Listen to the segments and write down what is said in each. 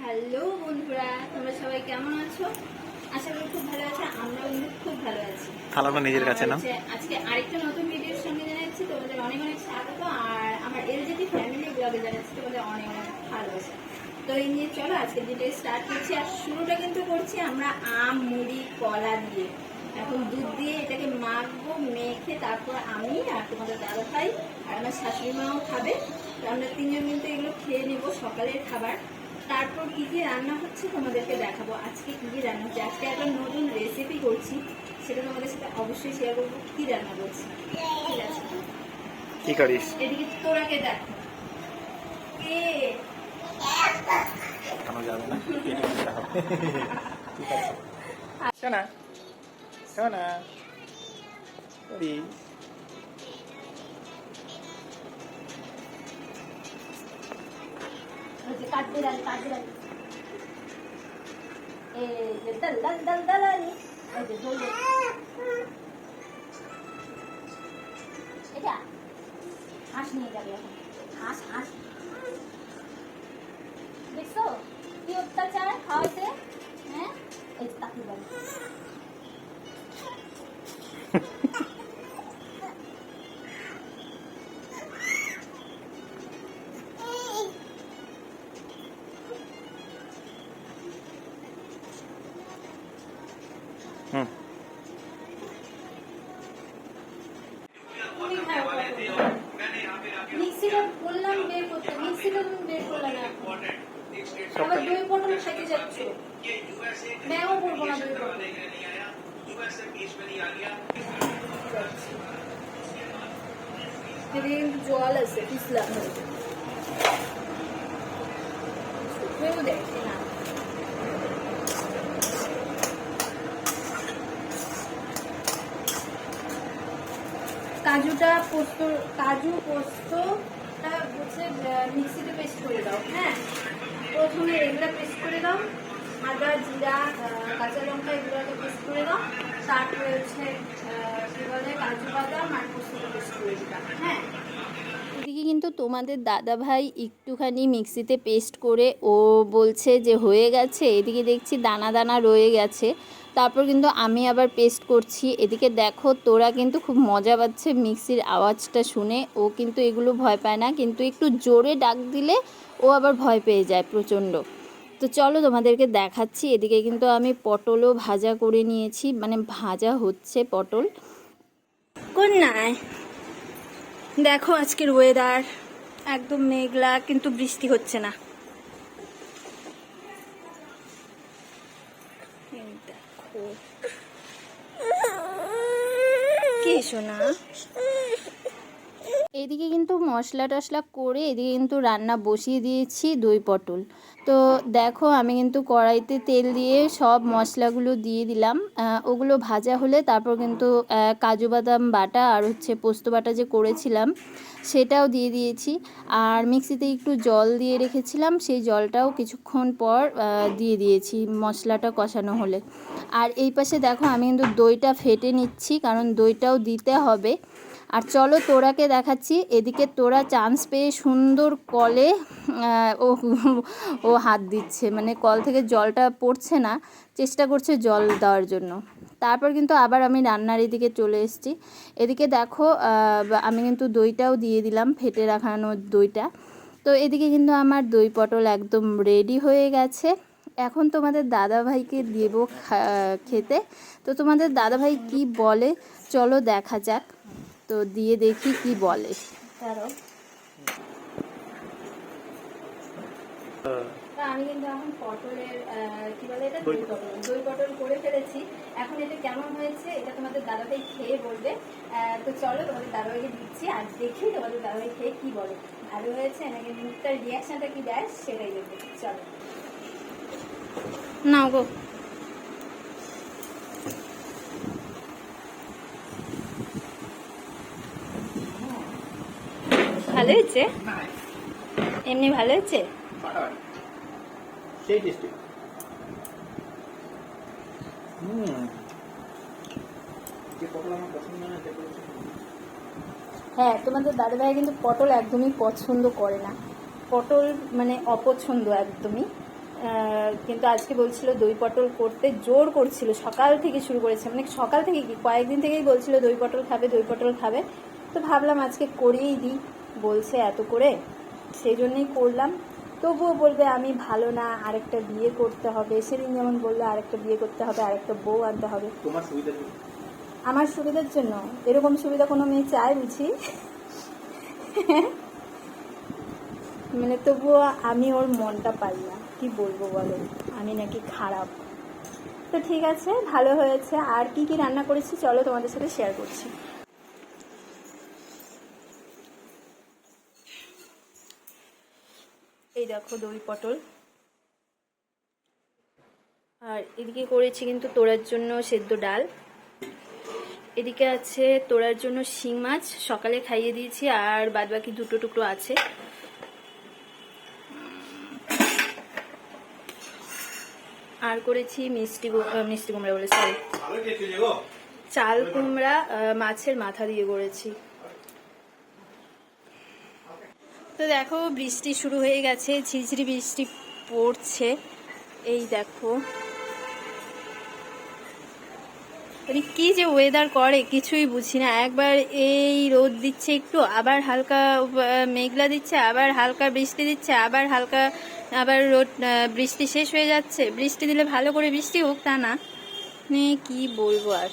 Hello বন্ধুরা, তোমরা সবাই কেমন আছো? আশা করি খুব ভালো আছো। আমরা কিন্তু খুব ভালো আছি। থালাটা নিজের কাছে নাও। আজকে আরেকটা নতুন ভিডিওর সঙ্গে জানাচ্ছি তোমাদের অনেক অনেক স্বাগত। আর আমার এলজেডি ফ্যামিলি ব্লগে জানাচ্ছি তোমাদের অনেক অনেক ভালোবাসা। তো এই নিয়ে চলো আজকে ভিডিও স্টার্ট করছি। আর শুরুটা কিন্তু করছি আমরা আম, মুড়ি, কলা দিয়ে। এখন দুধ দিয়ে এটাকে মাখবো, মেখে তারপর আমি আর তোমাদের দাদা ভাই আর আমার শাশুড়ি মাও খাবে। তো আমরা তিনজন কিন্তু এগুলো খেয়ে নেবো, সকালের খাবার। তারপর কি কি রান্না হচ্ছে তোমাদেরকে দেখাবো। আজকে কি কি রান্না হচ্ছে, আজকে একটা নতুন রেসিপি করছি, সেটা তোমাদের সাথে অবশ্যই শেয়ার করবো। কি রান্না করছি ঠিক আছে? কি করিস? এদিকে তোরাকে দেখো, কে কেন যাবে না? ঠিক আছে শোনা শোনা করি। কাটতে দাঁড়ি কাটতে দাঁড়ি এই যে দল দল দল দলানি এই যে ঝোল এটা হাঁস নিয়ে যাবে এখন। হাঁস হাঁস দেখছো কি অত্যাচার খাওয়াইতে? হ্যাঁ এই যে তাকি বল মিক্সিটা বললাম বের করতে, মিক্সিটা তুমি বের করলে না। আবার দই পটল খাইতে যাচ্ছ, ম্যাও করবো না দই পটল। এদিকে কিন্তু জল আছে, পিছলাম শুকনোও দেখছি না। কাজুটা পোস্ত, কাজু পোস্তটা হচ্ছে মিক্সিতে পেস্ট করে দাও। হ্যাঁ, প্রথমে এগুলো পেস্ট করে দাও, আদা জিরা কাঁচা লঙ্কা এগুলোকে পেস্ট করে দাও। তারপরে হচ্ছে কি বলে কাজু বাদাম আর পোস্তটা পেস্ট করে দিলাম। হ্যাঁ, এদিকে কিন্তু তোমাদের দাদা ভাই একটুখানি মিক্সিতে পেস্ট করে ও বলছে যে হয়ে গেছে, এদিকে দেখছি দানা দানা রয়ে গেছে। তারপর কিন্তু আমি আবার পেস্ট করছি। এদিকে দেখো তোরা কিন্তু খুব মজা পাচ্ছে মিক্সির আওয়াজটা শুনে। ও কিন্তু এগুলো ভয় পায় না, কিন্তু একটু জোরে ডাক দিলে ও আবার ভয় পেয়ে যায় প্রচণ্ড। তো চলো তোমাদেরকে দেখাচ্ছি। এদিকে কিন্তু আমি পটলও ভাজা করে নিয়েছি, মানে ভাজা হচ্ছে পটল। কোন নাই দেখো আজকের ওয়েদার একদম মেঘলা, কিন্তু বৃষ্টি হচ্ছে না। দেখো কি শোনা। এদিকে কিন্তু মশলা টশলা করে এদিকে কিন্তু রান্না বসিয়ে দিয়েছি দই পটল। তো দেখো আমি কিন্তু কড়াইতে তেল দিয়ে সব মশলাগুলো দিয়ে দিলাম। ওগুলো ভাজা হলে তারপর কিন্তু কাজু বাদাম বাটা আর হচ্ছে পোস্ত বাটা যে করেছিলাম সেটাও দিয়ে দিয়েছি। আর মিক্সিতে একটু জল দিয়ে রেখেছিলাম, সেই জলটাও কিছুক্ষণ পর দিয়ে দিয়েছি মশলাটা কষানো হলে। আর এই পাশে দেখো আমি কিন্তু দইটা ফেটে নিচ্ছি, কারণ দইটাও দিতে হবে। আর চলো তোরাকে দেখাচ্ছি। এদিকে তোরা চান্স পেয়ে সুন্দর কলে ও ও হাত দিচ্ছে, মানে কল থেকে জলটা পড়ছে না, চেষ্টা করছে জল দেওয়ার জন্য। তারপর কিন্তু আবার আমি রান্নার এদিকে চলে এসেছি। এদিকে দেখো আমি কিন্তু দইটাও দিয়ে দিলাম, ফেটে রাখানো দইটা। তো এদিকে কিন্তু আমার দই পটল একদম রেডি হয়ে গেছে। এখন তোমাদের দাদাভাইকে দেব খেতে। তো তোমাদের দাদাভাই কি বলে চলো দেখা যাক। তো দিয়ে দেখি কি বলে। আমি কিন্তু এখন পটলের কি বলে এটা দই পটল করে ফেলেছি। এখন এটা কেমন হয়েছে এটা তোমাদের দাদাভাই খেয়ে বলবে। তো চলো তোমাদের দাদাভাইকে দিচ্ছি আর দেখি তোমাদের দাদাভাই খেয়ে কি বলে, ভালো হয়েছে নাকি মুখটার রিয়াকশনটা কি দেয় সেটাই দেখবে। চলো নাও গো। ভালো হয়েছে, এমনি ভালো হয়েছে। সেই টেস্টি। যে পটল আমার পছন্দ না সেটা হচ্ছে। হ্যাঁ, তোমাদের দাদাভাই কিন্তু পটল একদমই পছন্দ করে না, পটল মানে অপছন্দ একদমই। কিন্তু আজকে বলছিল দই পটল করতে, জোর করছিল, সকাল থেকে শুরু করেছে, মানে সকাল থেকে কি কয়েকদিন থেকেই বলছিল দই পটল খাবে, দই পটল খাবে। তো ভাবলাম আজকে করেই দিই, বলছে এত করে, সেই জন্যই করলাম। তবুও বলবে আমি ভালো না, আরেকটা বিয়ে করতে হবে, সেদিন যেমন বললো আরেকটা বিয়ে করতে হবে, আরেকটা বউ আনতে হবে। তোমার সুবিধা কি? আমার সুবিধার জন্য? এরকম সুবিধা কোনো মেয়ে চায় বুঝি? মানে তবুও আমি ওর মনটা পাই না, কি বলবো বলো, আমি নাকি খারাপ। তো ঠিক আছে, ভালো হয়েছে। আর কি কি রান্না করেছি চলো তোমাদের সাথে শেয়ার করছি। এই দেখো দই পটল, আর এদিকে করেছি কিন্তু তোড়ার জন্য সেদ্ধ ডাল, এদিকে আছে তোড়ার জন্য শিং মাছ, সকালে খাইয়ে দিয়েছি আর বাদবাকি দুটো টুকরো আছে। আর করেছি মিষ্টি কুমড়া বলে, সরি, চাল কুমড়া মাছের মাথা দিয়ে করেছি। তো দেখো বৃষ্টি শুরু হয়ে গেছে, ঝিরঝিরি বৃষ্টি পড়ছে। এই দেখো মানে কি যে ওয়েদার করে কিছুই বুঝি না, একবার এই রোদ দিচ্ছে একটু, আবার হালকা মেঘলা দিচ্ছে, আবার হালকা বৃষ্টি দিচ্ছে, আবার হালকা আবার রোদ, বৃষ্টি শেষ হয়ে যাচ্ছে। বৃষ্টি দিলে ভালো করে বৃষ্টি হোক তা না, কি বলবো আর।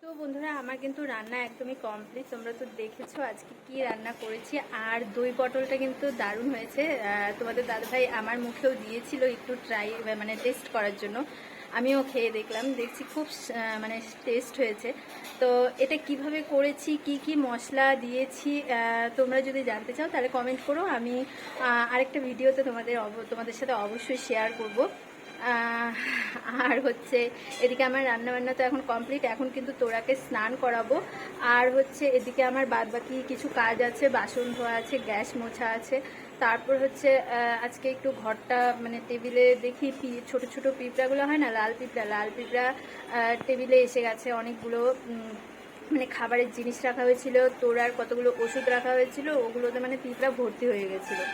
তো বন্ধুরা আমার কিন্তু রান্না একদমই কমপ্লিট, তোমরা তো দেখেছো আজকে কি রান্না করেছি। আর দই পটলটা কিন্তু দারুণ হয়েছে, তোমাদের দাদাভাই আমার মুখেও দিয়েছিল একটু ট্রাই মানে টেস্ট করার জন্য, আমিও খেয়ে দেখলাম, দেখছি খুব মানে টেস্ট হয়েছে। তো এটা কিভাবে করেছি, কি কি মশলা দিয়েছি, তোমরা যদি জানতে চাও তাহলে কমেন্ট করো, আমি আরেকটা ভিডিওতে তোমাদের সাথে অবশ্যই শেয়ার করব। আর হচ্ছে এদিকে আমার রান্নাবান্না তো এখন কমপ্লিট, এখন কিন্তু তোরাকে স্নান করাবো। আর হচ্ছে এদিকে আমার বাদবাকি কিছু কাজ আছে, বাসন ধোয়া আছে, গ্যাস মোছা আছে, তারপর হচ্ছে আজকে একটু ঘরটা মানে টেবিলে দেখি ছোট ছোট পিঁপড়াগুলো হয় না, লাল পিঁপড়া টেবিলে এসে গেছে অনেকগুলো। মানে খাবারের জিনিস রাখা হয়েছিল, তোরার কতগুলো ওষুধ রাখা হয়েছিল, ওগুলোতে মানে পিঁপড়া ভর্তি হয়ে গেছিলো।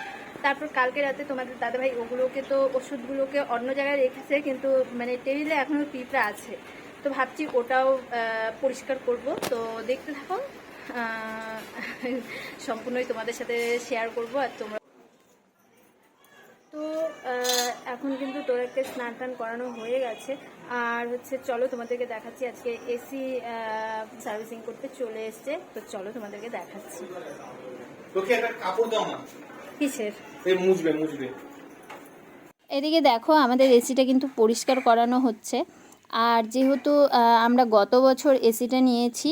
তারপর কালকে রাতে তোমাদের দাদাভাই ওগুলোকে তো ওষুধগুলোকে অন্য জায়গায় রেখেছে, কিন্তু মানে টেবিলে এখনও পিঁপড়া আছে, তো ভাবছি ওটাও পরিষ্কার করব। তো দেখতে থাকো, সম্পূর্ণই তোমাদের সাথে শেয়ার করব। আর তোমরা তো এখন কিন্তু তোরাকে স্নান টান করানো হয়ে গেছে। আর হচ্ছে চলো তোমাদেরকে দেখাচ্ছি, আজকে এসি সার্ভিসিং করতে চলে এসছে, তো চলো তোমাদেরকে দেখাচ্ছি। তোকে একটা কাপড় দাও না, কিসের? এই মুছবে। এদিকে দেখো আমাদের এসিটা কিন্তু পরিষ্কার করানো হচ্ছে। আর যেহেতু আমরা গত বছর এসিটা নিয়েছি,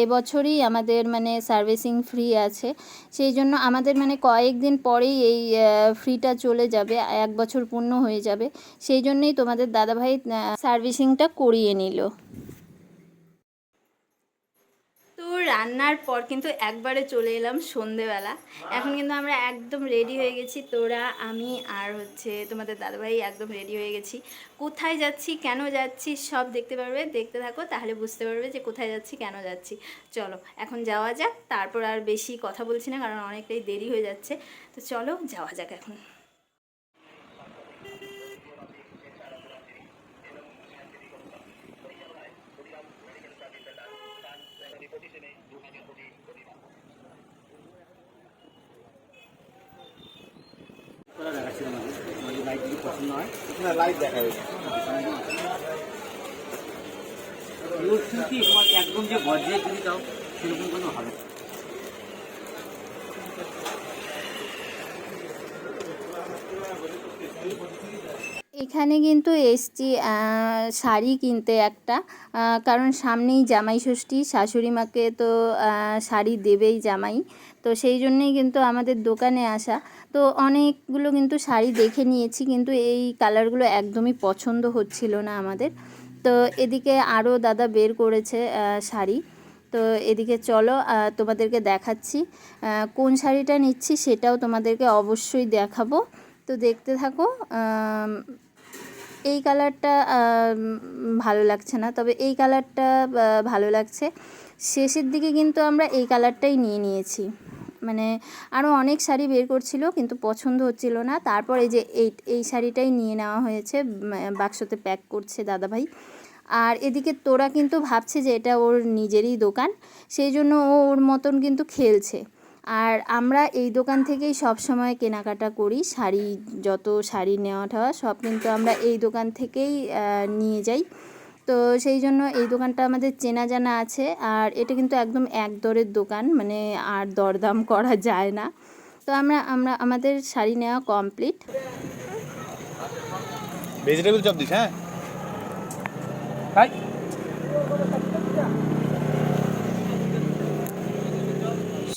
এবছরই আমাদের মানে সার্ভিসিং ফ্রি আছে, সেই জন্য আমাদের মানে কয়েকদিন পরেই এই ফ্রিটা চলে যাবে, 1 বছর পূর্ণ হয়ে যাবে, সেই জন্যই তোমাদের দাদাভাই সার্ভিসিংটা করিয়ে নিল। তো রান্নার পর কিন্তু একবারে চলে এলাম সন্ধেবেলা, এখন কিন্তু আমরা একদম রেডি হয়ে গেছি, তোরা আমি আর হচ্ছে তোমাদের দাদাভাই একদম রেডি হয়ে গেছি। কোথায় যাচ্ছি কেন যাচ্ছি সব দেখতে পারবে, দেখতে থাকো তাহলে বুঝতে পারবে যে কোথায় যাচ্ছি কেন যাচ্ছি। চলো এখন যাওয়া যাক, তারপর আর বেশি কথা বলছি না কারণ অনেকটাই দেরি হয়ে যাচ্ছে, তো চলো যাওয়া যাক এখন। না লাইট দেখা যাচ্ছে একদম যে বজ্রে তুমি দাও সেরকম কোনো হবে। এখানে কিন্তু এসছি শাড়ি কিনতে একটা, কারণ সামনেই জামাই ষষ্ঠী, শাশুড়ি মাকে তো শাড়ি দেবেই জামাই, তো সেই জন্যেই কিন্তু আমাদের দোকানে আসা। তো অনেকগুলো কিন্তু শাড়ি দেখে নিয়েছি, কিন্তু এই কালারগুলো একদমই পছন্দ হচ্ছিল না আমাদের। তো এদিকে আরও দাদা বের করেছে শাড়ি, তো এদিকে চলো তোমাদেরকে দেখাচ্ছি, কোন শাড়িটা নিচ্ছি সেটাও তোমাদেরকে অবশ্যই দেখাবো, তো দেখতে থাকো। এই কালারটা ভালো লাগছে না, তবে এই কালারটা ভালো লাগছে। শেষের দিকে কিন্তু আমরা এই কালারটাই নিয়েছি, মানে আরও অনেক শাড়ি বের করছিল কিন্তু পছন্দ হচ্ছিল না। তারপর এই যে এই শাড়িটাই নিয়ে নেওয়া হয়েছে, বাক্সতে প্যাক করছে দাদাভাই। আর এদিকে তোরা কিন্তু ভাবছে যে এটা ওর নিজেরই দোকান, সেই জন্য ও ওর মতন কিন্তু খেলছে। আর আমরা এই দোকান থেকেই সব সময় কেনাকাটা করি, শাড়ি যত শাড়ি নেওয়া ঠাওয়া সব কিন্তু আমরা এই দোকান থেকেই নিয়ে যাই। তো সেই জন্য এই দোকানটা আমাদের চেনা জানা আছে। আর এটা কিন্তু একদম এক দরের দোকান, মানে আর দরদাম করা যায় না। তো আমাদের শাড়ি নেওয়া কমপ্লিট। ভেজিটেবল চপ দিস, হ্যাঁ।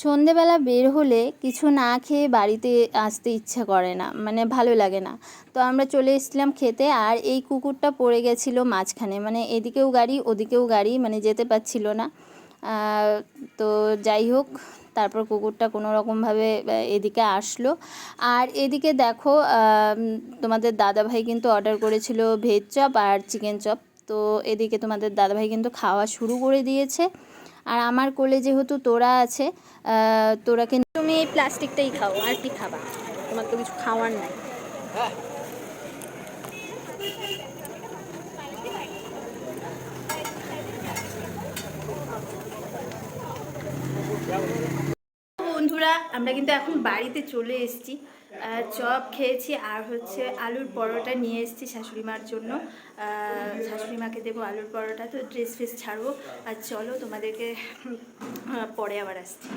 সন্ধেবেলা বের হলে কিছু না খেয়ে বাড়িতে আসতে ইচ্ছা করে না, মানে ভালো লাগে না। তো আমরা চলে এসেছিলাম খেতে। আর এই কুকুরটা পড়ে গেছিলো মাঝখানে, মানে এদিকেও গাড়ি ওদিকেও গাড়ি, মানে যেতে পারছিল না। তো যাই হোক, তারপর কুকুরটা কোনো রকমভাবে এদিকে আসলো। আর এদিকে দেখো, তোমাদের দাদাভাই কিন্তু অর্ডার করেছিল ভেজ চপ আর চিকেন চপ। তো এদিকে তোমাদের দাদাভাই কিন্তু খাওয়া শুরু করে দিয়েছে। আর আমার কোলে যেহেতু তোরা আছে, তোরা কিন্তু তুমি এই প্লাস্টিকটাই খাও, আর কি খাবা, তোমার তো কিছু খাওয়ার নাই। বন্ধুরা, আমরা কিন্তু এখন বাড়িতে চলে এসেছি। চপ খেয়েছি আর হচ্ছে আলুর পরোটা নিয়ে এসেছি শাশুড়ি মার জন্য। শাশুড়ি মাকে দেবো আলুর পরোটা। তো ড্রেস ফ্রেস ছাড়বো আর চলো তোমাদেরকে পরে আবার আসছি।